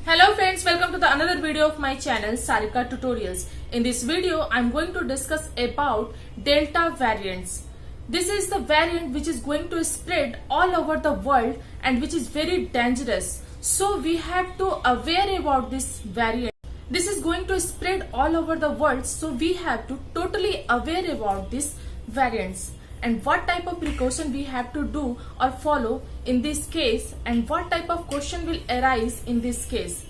Hello friends, welcome to the another video of my channel Sarika Tutorials. In this video, I am going to discuss about Delta variants. This is the variant which is going to spread all over the world and which is very dangerous. So we have to aware about this variant. This is going to spread all over the world, so we have to totally aware about these variants and what type of precaution we have to do or follow in this case and what type of question will arise in this case.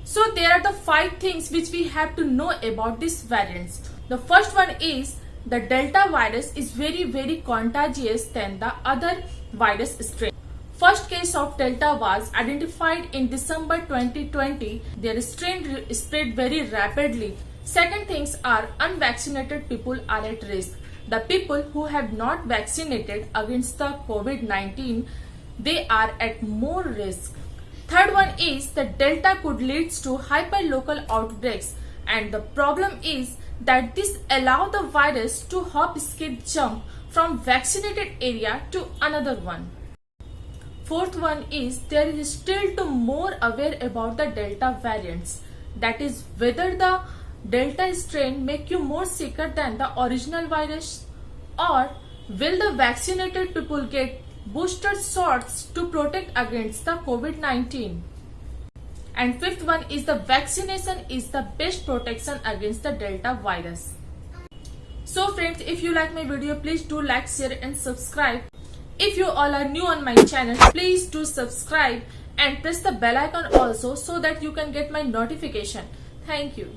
So there are the 5 things which we have to know about these variants. The first one is the Delta virus is very contagious than the other virus strain. First case of Delta was identified in December 2020. Their strain spread very rapidly. Second things are unvaccinated people are at risk. The people who have not vaccinated against the COVID-19, they are at more risk. Third one is that Delta could lead to hyperlocal outbreaks, and the problem is that this allows the virus to hop, skip, jump from vaccinated area to another one. Fourth one is there is still to more aware about the Delta variants. That is whether the Delta strain make you more sicker than the original virus, or will the vaccinated people get booster shots to protect against the COVID-19. And fifth one is the vaccination is the best protection against the Delta virus. So friends, if you like my video, please do like, share and subscribe. If you all are new on my channel, please do subscribe and press the bell icon also so that you can get my notification. Thank you.